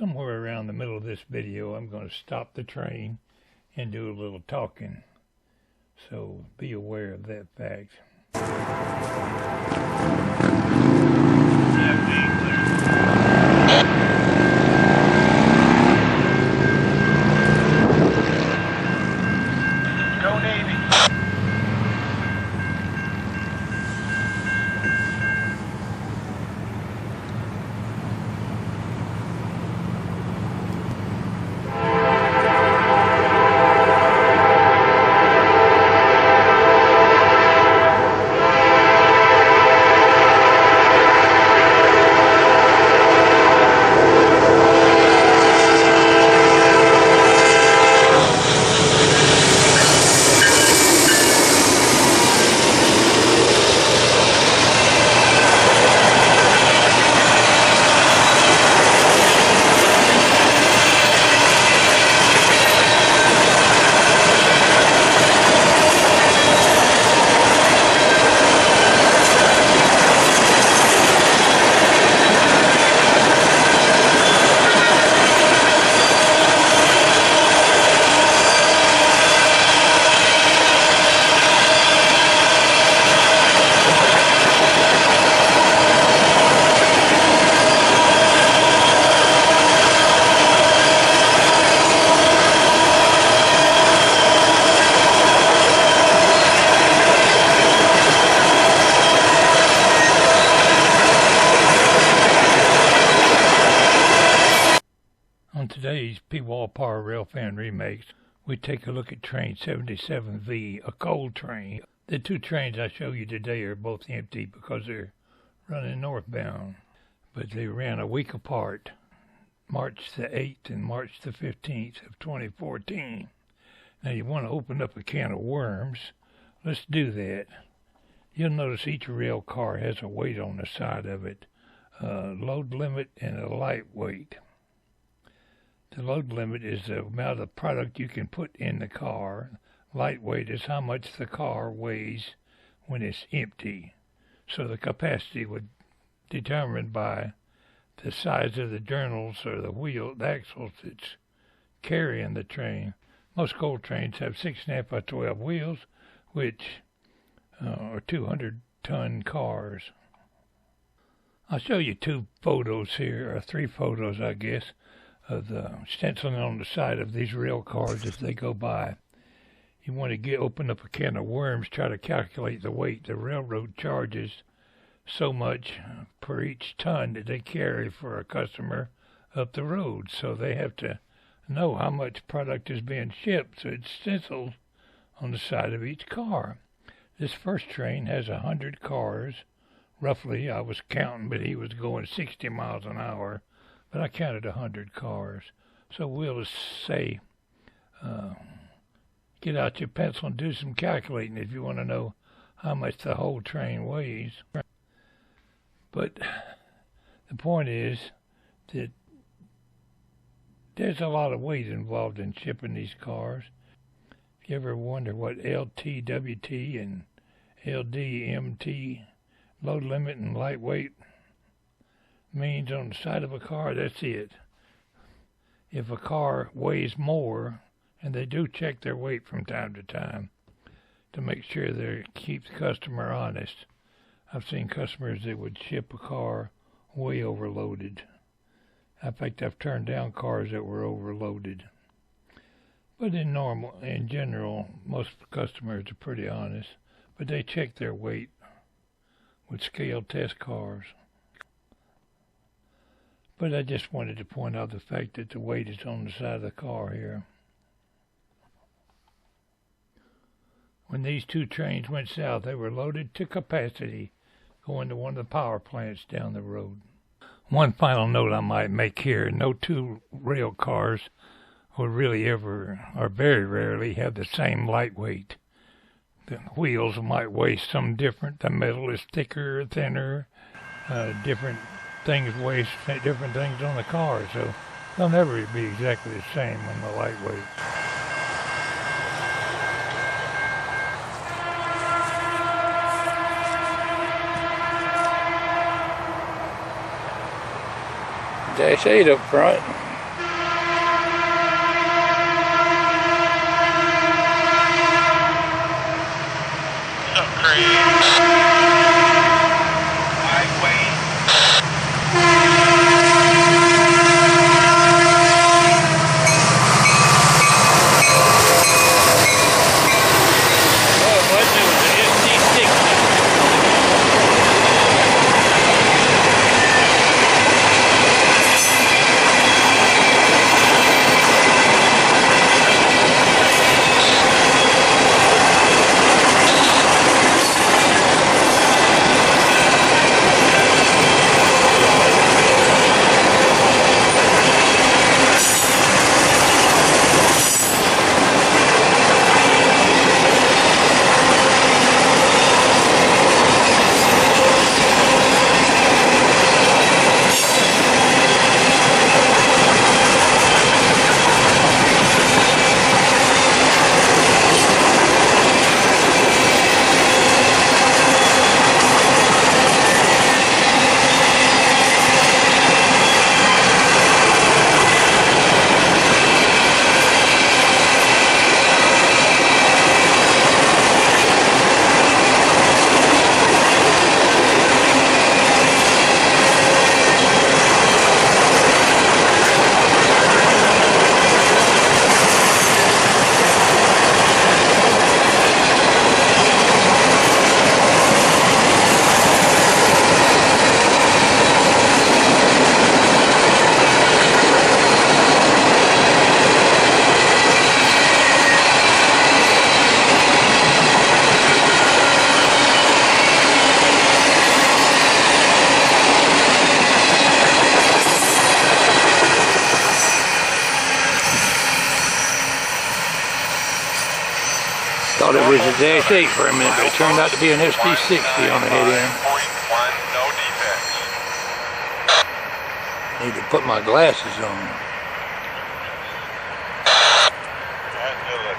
Somewhere around the middle of this video, I'm going to stop the train and do a little talking. So be aware of that fact. Go Navy. On today's Pwalpar Railfan Remakes, we take a look at train 77V, a coal train. The two trains I show you today are both empty because they're running northbound, but they ran a week apart, March the 8th and March the 15th of 2014. Now you want to open up a can of worms. Let's do that. You'll notice each rail car has a weight on the side of it, a load limit and a light weight. The load limit is the amount of product you can put in the car. Lightweight is how much the car weighs when it's empty. So the capacity would be determined by the size of the journals or the axles that's carrying the train. Most coal trains have 6.5 by 12 wheels, which are 200-ton cars. I'll show you two photos here, or three photos, I guess, of the stenciling on the side of these rail cars as they go by. You want to open up a can of worms, try to calculate the weight. The railroad charges so much per each ton that they carry for a customer up the road, so they have to know how much product is being shipped, so it's stenciled on the side of each car. This first train has 100 cars, roughly. I was counting, but he was going 60 miles an hour. But I counted 100 cars. So we'll just say, get out your pencil and do some calculating if you want to know how much the whole train weighs. But the point is that there's a lot of weight involved in shipping these cars. If you ever wonder what LTWT and LDMT, load limit and lightweight, means on the side of a car, that's it. If a car weighs more, and they do check their weight from time to time to make sure they keep the customer honest. I've seen customers that would ship a car way overloaded. In fact, I've turned down cars that were overloaded. But in general, most customers are pretty honest, but they check their weight with scale test cars. But I just wanted to point out the fact that the weight is on the side of the car here. When these two trains went south, they were loaded to capacity, going to one of the power plants down the road. One final note I might make here, no two rail cars will really ever, or very rarely, have the same light weight. The wheels might weigh some different, the metal is thicker or thinner, different things weigh different things on the car, so they'll never be exactly the same on the lightweight. Dash 8 up front. Thought it was a Dash 8 for a minute, but it turned out to be an SD60 on the head end. No defects. Need to put my glasses on.